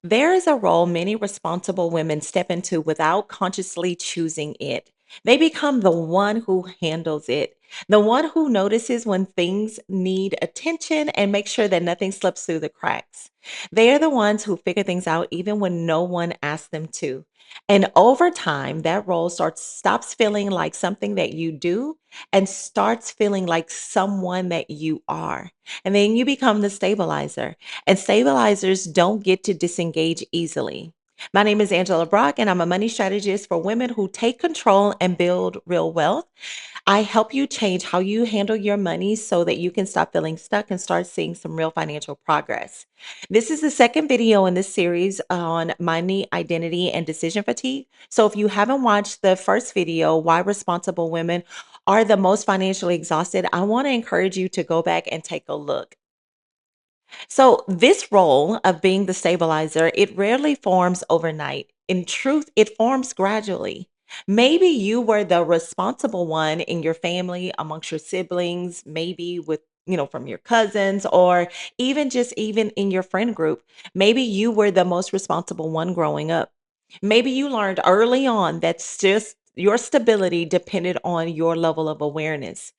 There is a role many responsible women step into without consciously choosing it. They become the one who handles it, the one who notices when things need attention and makes sure that nothing slips through the cracks. They are the ones who figure things out even when no one asks them to. And over time, that role stops feeling like something that you do and starts feeling like someone that you are. And then you become the stabilizer, and stabilizers don't get to disengage easily. My name is Angela Brock, and I'm a money strategist for women who take control and build real wealth. I help you change how you handle your money so that you can stop feeling stuck and start seeing some real financial progress. This is the second video in this series on money, identity, and decision fatigue. So if you haven't watched the first video, Why Responsible Women Are the Most Financially Exhausted, I want to encourage you to go back and take a look. So, this role of being the stabilizer, it rarely forms overnight. In truth, it forms gradually. Maybe you were the responsible one in your family, amongst your siblings, maybe with, from your cousins, or even in your friend group. Maybe you were the most responsible one growing up. Maybe you learned early on that just your stability depended on your level of awareness.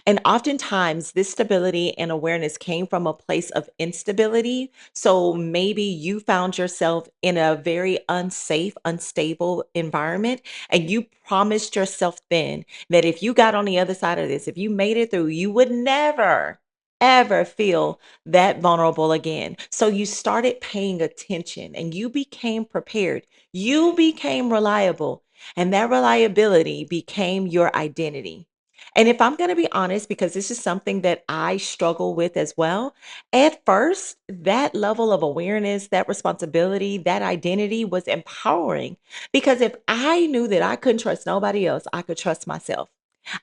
And oftentimes, this stability and awareness came from a place of instability. So maybe you found yourself in a very unsafe, unstable environment, and you promised yourself then that if you got on the other side of this, if you made it through, you would never, ever feel that vulnerable again. So you started paying attention and you became prepared. You became reliable, and that reliability became your identity. And if I'm going to be honest, because this is something that I struggle with as well, at first, that level of awareness, that responsibility, that identity was empowering. Because if I knew that I couldn't trust nobody else, I could trust myself.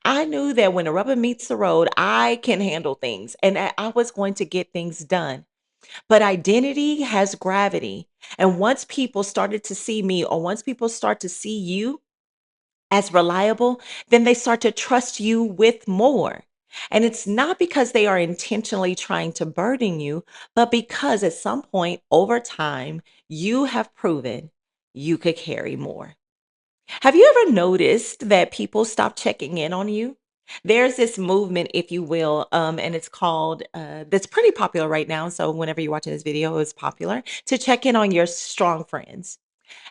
I knew that when the rubber meets the road, I can handle things and I was going to get things done. But identity has gravity. And once people started to see me, or once people start to see you, as reliable, then they start to trust you with more. And it's not because they are intentionally trying to burden you, but because at some point over time, you have proven you could carry more. Have you ever noticed that people stop checking in on you? There's this movement, if you will, and it's called, that's pretty popular right now. So, whenever you're watching this video, it's popular to check in on your strong friends.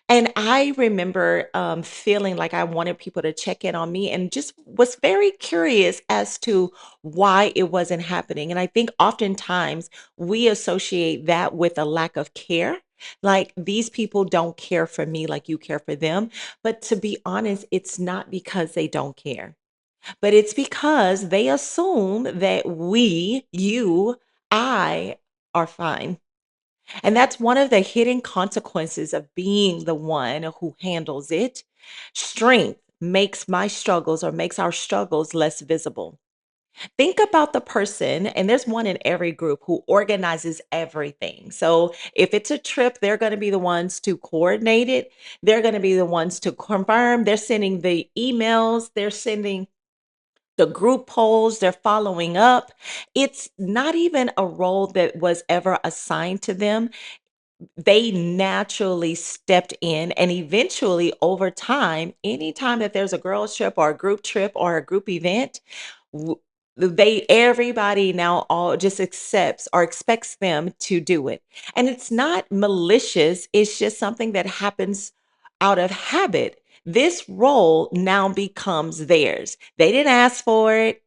And I remember, feeling like I wanted people to check in on me and just was very curious as to why it wasn't happening. And I think oftentimes we associate that with a lack of care. Like these people don't care for me like you care for them. But to be honest, it's not because they don't care, but it's because they assume that I are fine. And that's one of the hidden consequences of being the one who handles it. Strength makes my struggles or makes our struggles less visible. Think about the person, and there's one in every group who organizes everything. So if it's a trip, they're going to be the ones to coordinate it. They're going to be the ones to confirm. They're sending the emails, they're sending the group polls, they're following up. It's not even a role that was ever assigned to them. They naturally stepped in, and eventually over time, anytime that there's a girls trip or a group trip or a group event, w- they everybody now all just accepts or expects them to do it. And it's not malicious, it's just something that happens out of habit. This role now becomes theirs. They didn't ask for it,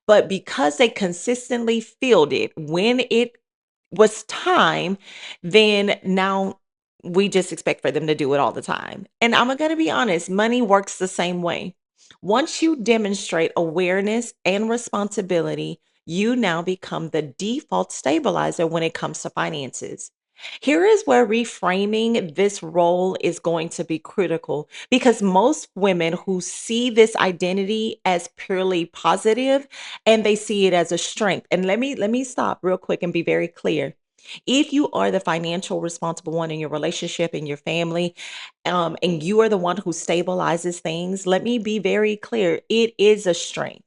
but because they consistently filled it when it was time, then now we just expect for them to do it all the time. And I'm going to be honest, money works the same way. Once you demonstrate awareness and responsibility, you now become the default stabilizer when it comes to finances. Here is where reframing this role is going to be critical because most women who see this identity as purely positive and they see it as a strength. And let me stop real quick and be very clear. If you are the financial responsible one in your relationship in your family, and you are the one who stabilizes things, let me be very clear. It is a strength,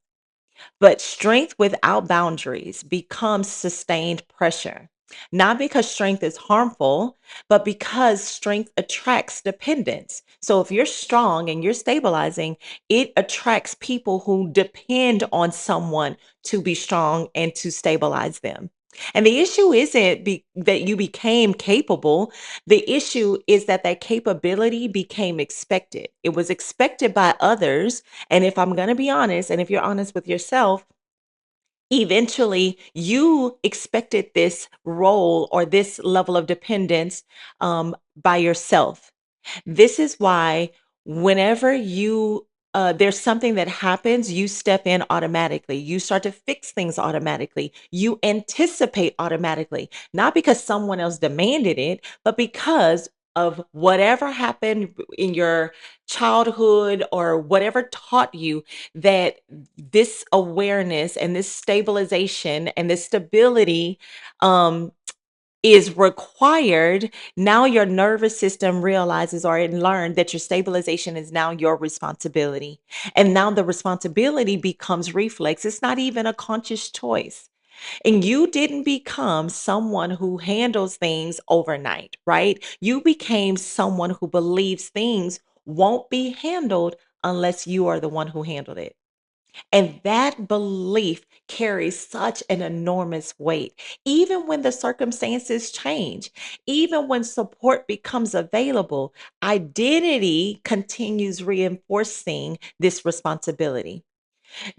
but strength without boundaries becomes sustained pressure. Not because strength is harmful, but because strength attracts dependence. So if you're strong and you're stabilizing, it attracts people who depend on someone to be strong and to stabilize them. And the issue isn't that you became capable. The issue is that that capability became expected. It was expected by others. And if I'm going to be honest, and if you're honest with yourself, eventually you expected this role or this level of dependence by yourself. This is why whenever there's something that happens, you step in automatically. You start to fix things automatically. You anticipate automatically, not because someone else demanded it, but because of whatever happened in your childhood or whatever taught you that this awareness and this stabilization and this stability um, is required. Now your nervous system realizes or it learned that your stabilization is now your responsibility. And now the responsibility becomes reflex. It's not even a conscious choice. And you didn't become someone who handles things overnight, right? You became someone who believes things won't be handled unless you are the one who handled it. And that belief carries such an enormous weight. Even when the circumstances change, even when support becomes available, identity continues reinforcing this responsibility.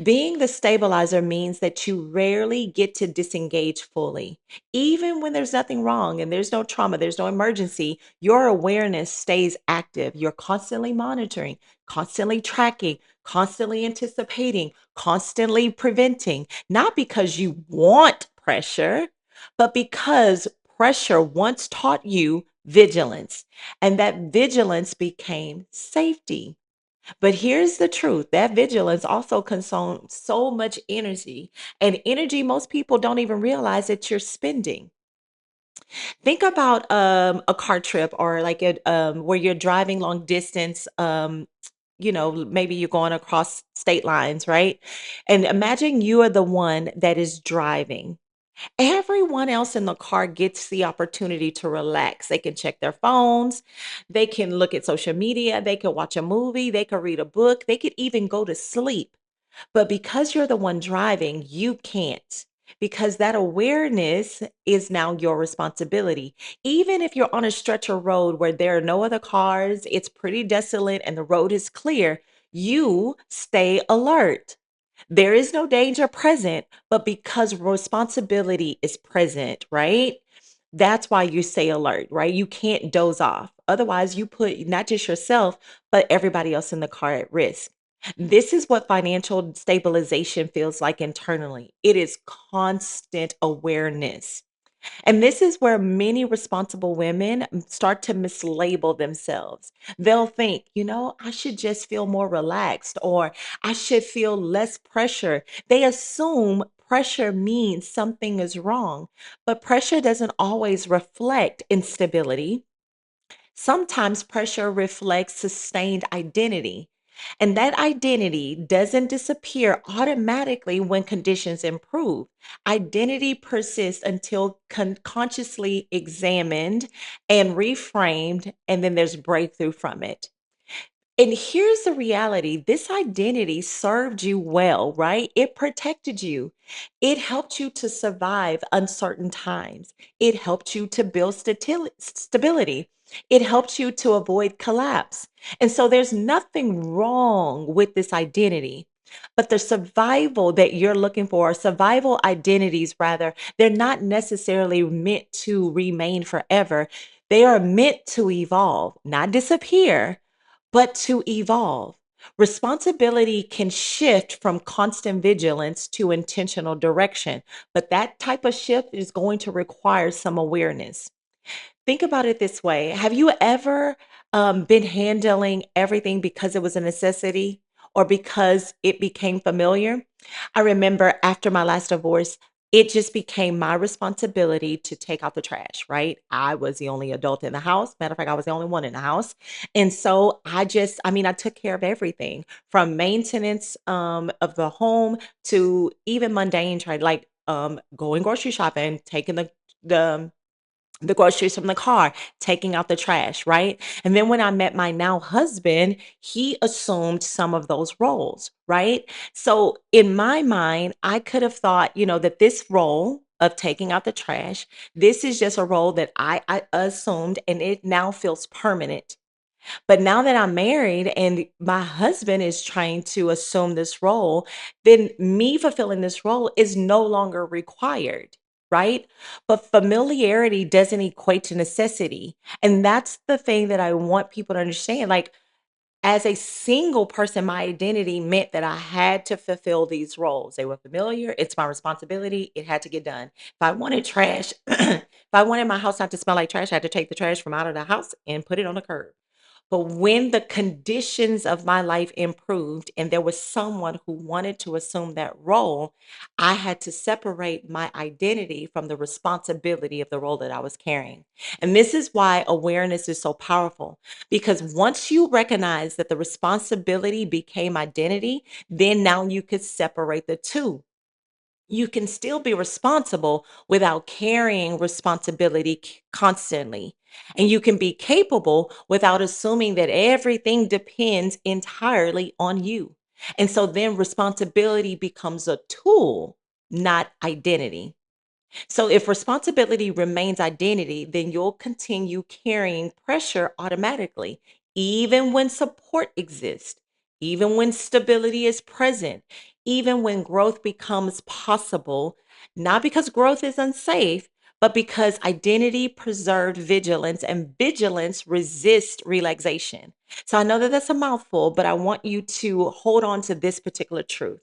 Being the stabilizer means that you rarely get to disengage fully. Even when there's nothing wrong and there's no trauma, there's no emergency, your awareness stays active. You're constantly monitoring, constantly tracking, constantly anticipating, constantly preventing, not because you want pressure, but because pressure once taught you vigilance, and that vigilance became safety. But here's the truth, that vigilance also consumes so much energy, and energy most people don't even realize that you're spending. Think about a car trip or like where you're driving long distance. Maybe you're going across state lines, right? And imagine you are the one that is driving. Everyone else in the car gets the opportunity to relax. They can check their phones, they can look at social media, they can watch a movie, they can read a book, they could even go to sleep. But because you're the one driving, you can't. Because that awareness is now your responsibility. Even if you're on a stretch of road where there are no other cars, it's pretty desolate and the road is clear, you stay alert. There is no danger present, but because responsibility is present, right? That's why you stay alert, right? You can't doze off. Otherwise, you put not just yourself, but everybody else in the car at risk. This is what financial stabilization feels like internally. It is constant awareness. And this is where many responsible women start to mislabel themselves. They'll think, I should just feel more relaxed or I should feel less pressure. They assume pressure means something is wrong, but pressure doesn't always reflect instability. Sometimes pressure reflects sustained identity. And that identity doesn't disappear automatically when conditions improve. Identity persists until consciously examined and reframed, and then there's breakthrough from it. And here's the reality, this identity served you well, right? It protected you. It helped you to survive uncertain times. It helped you to build stability. It helped you to avoid collapse. And so there's nothing wrong with this identity. But the survival that you're looking for, survival identities rather, they're not necessarily meant to remain forever. They are meant to evolve, not disappear, but to evolve. Responsibility can shift from constant vigilance to intentional direction, but that type of shift is going to require some awareness. Think about it this way. Have you ever been handling everything because it was a necessity or because it became familiar? I remember after my last divorce, it just became my responsibility to take out the trash, right? I was the only adult in the house. Matter of fact, I was the only one in the house. And so I took care of everything from maintenance of the home to even mundane, like going grocery shopping, taking the the groceries from the car, taking out the trash, right? And then when I met my now husband, he assumed some of those roles, right? So in my mind, I could have thought, that this role of taking out the trash, this is just a role that I assumed and it now feels permanent. But now that I'm married and my husband is trying to assume this role, then me fulfilling this role is no longer required, right? But familiarity doesn't equate to necessity. And that's the thing that I want people to understand. Like, as a single person, my identity meant that I had to fulfill these roles. They were familiar. It's my responsibility. It had to get done. If I wanted trash, if I wanted my house not to smell like trash, I had to take the trash from out of the house and put it on the curb. But when the conditions of my life improved and there was someone who wanted to assume that role, I had to separate my identity from the responsibility of the role that I was carrying. And this is why awareness is so powerful, because once you recognize that the responsibility became identity, then now you could separate the two. You can still be responsible without carrying responsibility constantly. And you can be capable without assuming that everything depends entirely on you. And so then responsibility becomes a tool, not identity. So if responsibility remains identity, then you'll continue carrying pressure automatically, even when support exists, even when stability is present, even when growth becomes possible, not because growth is unsafe, but because identity preserved vigilance and vigilance resists relaxation. So I know that that's a mouthful, but I want you to hold on to this particular truth.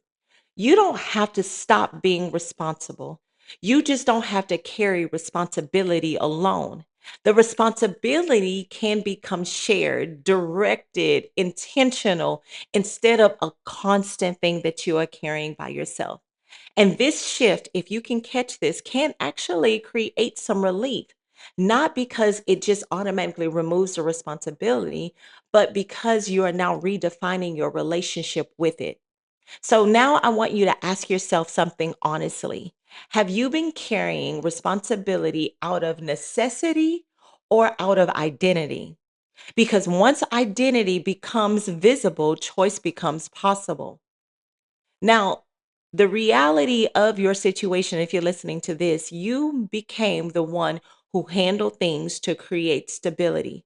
You don't have to stop being responsible. You just don't have to carry responsibility alone. The responsibility can become shared, directed, intentional, instead of a constant thing that you are carrying by yourself. And this shift, if you can catch this, can actually create some relief, not because it just automatically removes the responsibility, but because you are now redefining your relationship with it. So now I want you to ask yourself something honestly. Have you been carrying responsibility out of necessity or out of identity? Because once identity becomes visible, choice becomes possible. Now, the reality of your situation, if you're listening to this, you became the one who handled things to create stability.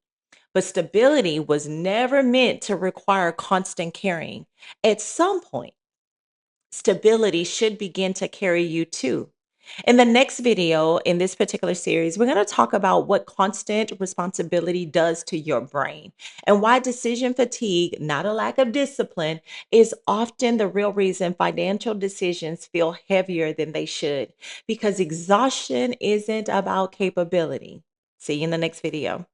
But stability was never meant to require constant carrying. At some point, stability should begin to carry you too. In the next video in this particular series, we're going to talk about what constant responsibility does to your brain and why decision fatigue, not a lack of discipline, is often the real reason financial decisions feel heavier than they should, because exhaustion isn't about capability. See you in the next video.